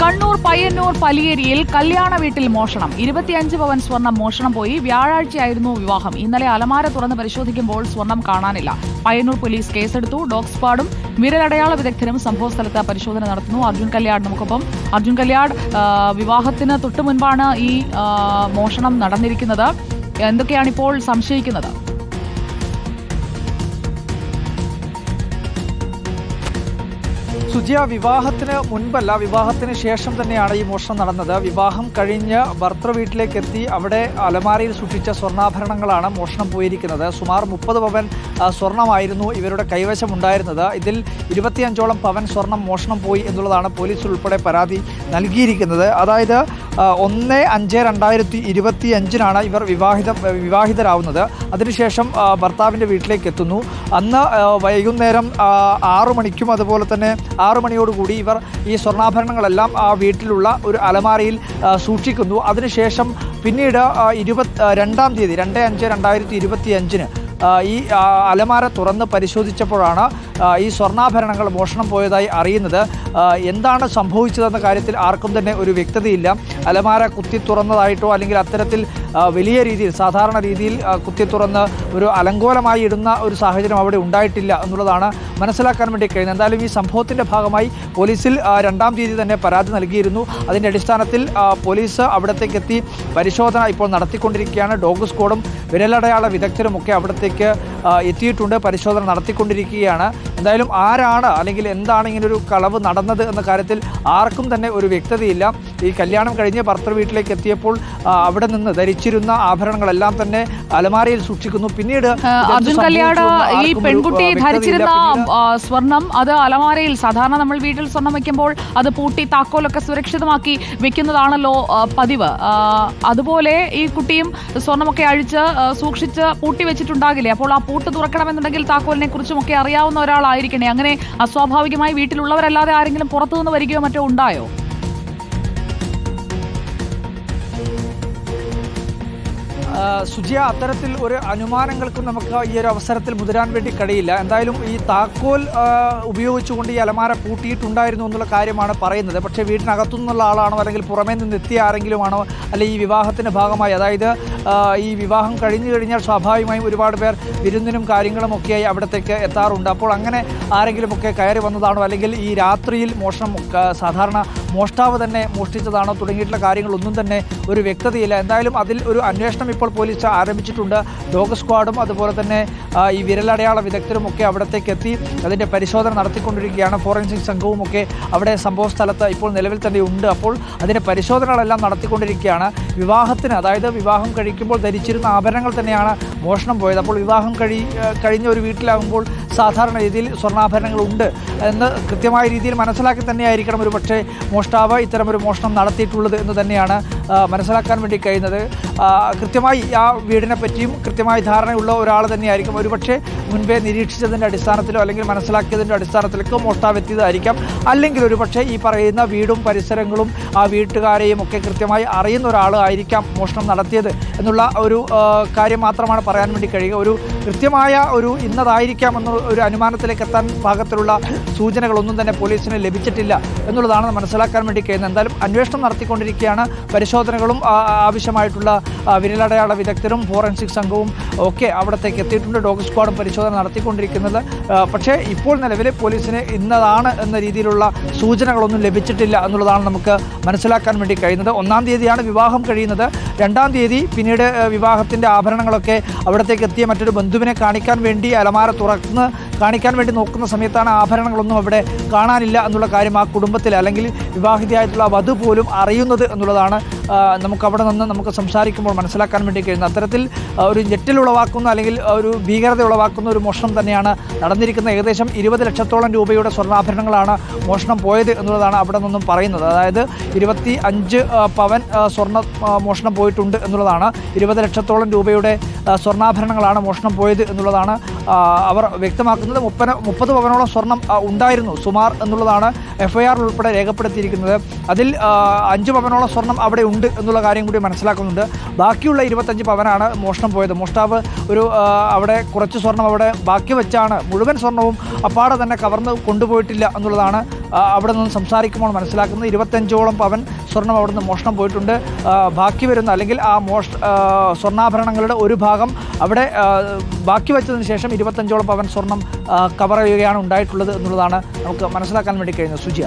കണ്ണൂർ പയ്യന്നൂർ പലിയേരിയിൽ കല്യാണ വീട്ടിൽ മോഷണം. 25 പവൻ സ്വർണം മോഷണം പോയി. വ്യാഴാഴ്ചയായിരുന്നു വിവാഹം. ഇന്നലെ അലമാര തുറന്ന് പരിശോധിക്കുമ്പോൾ സ്വർണം കാണാനില്ല. പയ്യന്നൂർ പോലീസ് കേസെടുത്തു. ഡോഗ് സ്ക്വാഡും വിരലടയാള വിദഗ്ധരും സംഭവസ്ഥലത്ത് പരിശോധന നടത്തുന്നു. അർജുൻ കല്യാട് നമുക്കൊപ്പം. അർജുൻ കല്യാട്, വിവാഹത്തിന് തൊട്ടു മുൻപാണ് ഈ മോഷണം നടന്നിരിക്കുന്നത്. എന്തൊക്കെയാണ് ഇപ്പോൾ സംശയിക്കുന്നത്? സുജിയ, വിവാഹത്തിന് മുൻപല്ല, വിവാഹത്തിന് ശേഷം തന്നെയാണ് ഈ മോഷണം നടന്നത്. വിവാഹം കഴിഞ്ഞ് ഭർത്തൃ വീട്ടിലേക്ക് എത്തി അവിടെ അലമാരയിൽ സൂക്ഷിച്ച സ്വർണ്ണാഭരണങ്ങളാണ് മോഷണം പോയിരിക്കുന്നത്. സുമാർ 30 പവൻ സ്വർണ്ണമായിരുന്നു ഇവരുടെ കൈവശമുണ്ടായിരുന്നത്. ഇതിൽ 25ഓളം പവൻ സ്വർണം മോഷണം പോയി എന്നുള്ളതാണ് പോലീസ് ഉൾപ്പെടെ പരാതി നൽകിയിരിക്കുന്നത്. അതായത് 1/5/2025 ഇവർ വിവാഹിതരാവുന്നത്. അതിനുശേഷം ഭർത്താവിൻ്റെ വീട്ടിലേക്ക് എത്തുന്നു. അന്ന് വൈകുന്നേരം 6 മണിക്കും അതുപോലെ തന്നെ 6 മണിയോടുകൂടി ഇവർ ഈ സ്വർണ്ണാഭരണങ്ങളെല്ലാം ആ വീട്ടിലുള്ള ഒരു അലമാരയിൽ സൂക്ഷിക്കുന്നു. അതിനുശേഷം പിന്നീട് 22-ാം തീയതി 2/5/2025 ഈ അലമാര തുറന്ന് പരിശോധിച്ചപ്പോഴാണ് ഈ സ്വർണ്ണാഭരണങ്ങൾ മോഷണം പോയതായി അറിയുന്നത്. എന്താണ് സംഭവിച്ചതെന്ന കാര്യത്തിൽ ആർക്കും തന്നെ ഒരു വ്യക്തതയില്ല. അലമാര കുത്തി തുറന്നതായിട്ടോ അല്ലെങ്കിൽ അത്തരത്തിൽ വലിയ രീതിയിൽ സാധാരണ രീതിയിൽ കുത്തി തുറന്ന് ഒരു അലങ്കോലമായി ഇടുന്ന ഒരു സാഹചര്യം അവിടെ ഉണ്ടായിട്ടില്ല എന്നുള്ളതാണ് മനസ്സിലാക്കാൻ വേണ്ടി കഴിയുന്നത്. എന്തായാലും ഈ സംഭവത്തിൻ്റെ ഭാഗമായി പോലീസിൽ 2-ാം തീയതി തന്നെ പരാതി നൽകിയിരുന്നു. അതിൻ്റെ അടിസ്ഥാനത്തിൽ പോലീസ് അവിടത്തേക്ക് എത്തി പരിശോധന ഇപ്പോൾ നടത്തിക്കൊണ്ടിരിക്കുകയാണ്. ഡോഗ് സ്ക്വാഡും വിരലടയാള വിദഗ്ധരുമൊക്കെ അവിടത്തേക്ക് എത്തിയിട്ടുണ്ട്, പരിശോധന നടത്തിക്കൊണ്ടിരിക്കുകയാണ്. എന്തായാലും ആരാണ് അല്ലെങ്കിൽ എന്താണ് ഇങ്ങനൊരു കളവ് നടന്നത് എന്ന കാര്യത്തിൽ ആർക്കും തന്നെ ഒരു വ്യക്തതയില്ല. ഈ കല്യാണം കഴിഞ്ഞ് ഭർത്തൃ വീട്ടിലേക്ക് എത്തിയപ്പോൾ അവിടെ നിന്ന് ധരിച്ചിരുന്ന ആഭരണങ്ങളെല്ലാം തന്നെ അലമാരയിൽ സൂക്ഷിക്കുന്നു. പിന്നീട് അർജുൻ കല്യാട്, ഈ പെൺകുട്ടി ധരിച്ചിരുന്ന സ്വർണം അത് അലമാരയിൽ, സാധാരണ നമ്മൾ വീട്ടിൽ സ്വർണം വെക്കുമ്പോൾ അത് പൂട്ടി താക്കോലൊക്കെ സുരക്ഷിതമാക്കി വെക്കുന്നതാണല്ലോ പതിവ്. അതുപോലെ ഈ കുട്ടിയും സ്വർണമൊക്കെ അഴിച്ച് സൂക്ഷിച്ച് പൂട്ടി വെച്ചിട്ടുണ്ടാകില്ലേ? അപ്പോൾ ആ പൂട്ട് തുറക്കണമെന്നുണ്ടെങ്കിൽ താക്കോലിനെ കുറിച്ചുമൊക്കെ അറിയാവുന്ന ഒരാളായിരിക്കണേ. അങ്ങനെ അസ്വാഭാവികമായി വീട്ടിലുള്ളവരല്ലാതെ ആരെങ്കിലും പുറത്തുനിന്ന് വരികയോ മറ്റോ ഉണ്ടായോ? സുജിയ, അത്തരത്തിൽ ഒരു അനുമാനങ്ങൾക്കും നമുക്ക് ഈ ഒരു അവസരത്തിൽ മുതിരാൻ വേണ്ടി കഴിയില്ല. എന്തായാലും ഈ താക്കോൽ ഉപയോഗിച്ചുകൊണ്ട് ഈ അലമാര പൂട്ടിയിട്ടുണ്ടായിരുന്നു എന്നുള്ള കാര്യമാണ് പറയുന്നത്. പക്ഷേ വീട്ടിനകത്തു നിന്നുള്ള ആളാണോ അല്ലെങ്കിൽ പുറമേ നിന്ന് എത്തിയ ആരെങ്കിലും ആണോ, അല്ലെങ്കിൽ ഈ വിവാഹത്തിൻ്റെ ഭാഗമായി, അതായത് ഈ വിവാഹം കഴിഞ്ഞു കഴിഞ്ഞാൽ സ്വാഭാവികമായും ഒരുപാട് പേർ വിരുന്നിനും കാര്യങ്ങളും ഒക്കെയായി അവിടത്തേക്ക് എത്താറുണ്ട്. അപ്പോൾ അങ്ങനെ ആരെങ്കിലുമൊക്കെ കയറി വന്നതാണോ, അല്ലെങ്കിൽ ഈ രാത്രിയിൽ മോഷണം സാധാരണ മോഷ്ടാവ് തന്നെ മോഷ്ടിച്ചതാണോ തുടങ്ങിയിട്ടുള്ള കാര്യങ്ങളൊന്നും തന്നെ ഒരു വ്യക്തതയില്ല. എന്തായാലും അതിൽ ഒരു അന്വേഷണം ഇപ്പോൾ പോലീസ് ആരംഭിച്ചിട്ടുണ്ട്. ഡോഗ് സ്ക്വാഡും അതുപോലെ തന്നെ ഈ വിരലടയാള വിദഗ്ധരും ഒക്കെ അവിടത്തേക്ക് എത്തി അതിൻ്റെ പരിശോധന നടത്തിക്കൊണ്ടിരിക്കുകയാണ്. ഫോറൻസിക് സംഘവുമൊക്കെ അവിടെ സംഭവ സ്ഥലത്ത് ഇപ്പോൾ നിലവിൽ തന്നെ ഉണ്ട്. അപ്പോൾ അതിൻ്റെ പരിശോധനകളെല്ലാം നടത്തിക്കൊണ്ടിരിക്കുകയാണ്. വിവാഹത്തിന്, അതായത് വിവാഹം കഴിക്കുമ്പോൾ ധരിച്ചിരുന്ന ആഭരണങ്ങൾ തന്നെയാണ് മോഷണം പോയത്. അപ്പോൾ വിവാഹം കഴിഞ്ഞ ഒരു വീട്ടിലാകുമ്പോൾ സാധാരണ രീതിയിൽ സ്വർണ്ണാഭരണങ്ങൾ ഉണ്ട് എന്ന് കൃത്യമായ രീതിയിൽ മനസ്സിലാക്കി തന്നെയായിരിക്കണം ഒരു പക്ഷേ മോഷ്ടാവ് ഇത്തരമൊരു മോഷണം നടത്തിയിട്ടുള്ളത് എന്ന് തന്നെയാണ് മനസ്സിലാക്കാൻ വേണ്ടി കഴിയുന്നത്. കൃത്യമായി ആ വീടിനെ പറ്റിയും കൃത്യമായി ധാരണയുള്ള ഒരാൾ തന്നെയായിരിക്കും ഒരുപക്ഷെ മുൻപേ നിരീക്ഷിച്ചതിൻ്റെ അടിസ്ഥാനത്തിലോ അല്ലെങ്കിൽ മനസ്സിലാക്കിയതിൻ്റെ അടിസ്ഥാനത്തിലൊക്കെ മോഷ്ടാവ് എത്തിയതായിരിക്കാം. അല്ലെങ്കിൽ ഒരുപക്ഷെ ഈ പറയുന്ന വീടും പരിസരങ്ങളും ആ വീട്ടുകാരെയും ഒക്കെ കൃത്യമായി അറിയുന്ന ഒരാളായിരിക്കാം മോഷണം നടത്തിയത് എന്നുള്ള ഒരു കാര്യം മാത്രമാണ് പറയാൻ വേണ്ടി കഴിയുക. ഒരു കൃത്യമായ ഒരു ഇന്നതായിരിക്കാം എന്ന ഒരു അനുമാനത്തിലേക്ക് എത്താൻ പാകത്തിലുള്ള സൂചനകളൊന്നും തന്നെ പോലീസിന് ലഭിച്ചിട്ടില്ല എന്നുള്ളതാണ് മനസ്സിലാക്കാൻ വേണ്ടി കഴിയുന്നത്. എന്തായാലും അന്വേഷണം നടത്തിക്കൊണ്ടിരിക്കുകയാണ്. പരിശോധനകളും ആവശ്യമായിട്ടുള്ള വിരലടയാള വിദഗ്ധരും ഫോറൻസിക് സംഘവും ഒക്കെ അവിടത്തേക്ക് എത്തിയിട്ടുണ്ട്. ഡോഗ് സ്ക്വാഡും പരിശോധന നടത്തിക്കൊണ്ടിരിക്കുന്നത്. പക്ഷേ ഇപ്പോൾ നിലവിൽ പോലീസിന് ഇന്നതാണ് എന്ന രീതിയിലുള്ള സൂചനകളൊന്നും ലഭിച്ചിട്ടില്ല എന്നുള്ളതാണ് നമുക്ക് മനസ്സിലാക്കാൻ വേണ്ടി കഴിയുന്നത്. 1-ാം തീയതിയാണ് വിവാഹം കഴിയുന്നത്. 2-ാം തീയതി പിന്നീട് വിവാഹത്തിൻ്റെ ആഭരണങ്ങളൊക്കെ അവിടത്തേക്ക് എത്തിയ മറ്റൊരു ബന്ധുവിനെ കാണിക്കാൻ വേണ്ടി അലമാര തുറന്ന് കാണിക്കാൻ വേണ്ടി നോക്കുന്ന സമയത്താണ് ആഭരണങ്ങളൊന്നും അവിടെ കാണാനില്ല എന്നുള്ള കാര്യം ആ കുടുംബത്തിൽ അല്ലെങ്കിൽ വിവാഹിതയായിട്ടുള്ള വധു പോലും അറിയുന്നത് എന്നുള്ളതാണ് നമുക്കവിടെ നിന്ന് നമുക്ക് സംസാരിക്കുമ്പോൾ മനസ്സിലാക്കാൻ വേണ്ടി കഴിയുന്നത്. അത്തരത്തിൽ ഒരു ഞെട്ടിലുളവാക്കുന്ന അല്ലെങ്കിൽ ഒരു ഭീകരത ഉളവാക്കുന്ന ഒരു മോഷണം തന്നെയാണ് നടന്നിരിക്കുന്നത്. ഏകദേശം 20 ലക്ഷത്തോളം രൂപയുടെ സ്വർണ്ണാഭരണങ്ങളാണ് മോഷണം പോയത് എന്നുള്ളതാണ് അവിടെ നിന്നും പറയുന്നത്. അതായത് 25 പവൻ സ്വർണ്ണ മോഷണം പോയിട്ടുണ്ട് എന്നുള്ളതാണ്. 20 ലക്ഷത്തോളം രൂപയുടെ സ്വർണ്ണാഭരണങ്ങളാണ് മോഷണം പോയത് എന്നുള്ളതാണ് അവർ വ്യക്തമാക്കുന്നത്. മനസ്സിലാക്കുന്നത് 30 പവനോളം സ്വർണം ഉണ്ടായിരുന്നു സുമാർ എന്നുള്ളതാണ് FIR ഉൾപ്പെടെ രേഖപ്പെടുത്തിയിരിക്കുന്നത്. അതിൽ 5 പവനോളം സ്വർണം അവിടെ ഉണ്ട് എന്നുള്ള കാര്യം കൂടി മനസ്സിലാക്കുന്നുണ്ട്. ബാക്കിയുള്ള 25 പവനാണ് മോഷണം പോയത്. മോഷ്ടാവ് അവിടെ കുറച്ച് സ്വർണം അവിടെ ബാക്കി വെച്ചാണ് മുഴുവൻ സ്വർണവും അപ്പാടെ തന്നെ കവർന്ന് കൊണ്ടുപോയിട്ടില്ല എന്നുള്ളതാണ് അവിടെ നിന്ന് സംസാരിക്കുമ്പോൾ മനസ്സിലാക്കുന്നത്. 25ഓളം പവൻ സ്വർണം അവിടെ നിന്ന് മോഷണം പോയിട്ടുണ്ട്. ബാക്കി വരുന്ന അല്ലെങ്കിൽ ആ സ്വർണ്ണാഭരണങ്ങളുടെ ഒരു ഭാഗം അവിടെ ബാക്കി വെച്ചതിന് ശേഷം 25ഓളം പവൻ സ്വർണം കവർ ചെയ്യുകയാണ് ഉണ്ടായിട്ടുള്ളത് എന്നുള്ളതാണ് നമുക്ക് മനസ്സിലാക്കാൻ വേണ്ടി കഴിയുന്നത്. സുജിയ.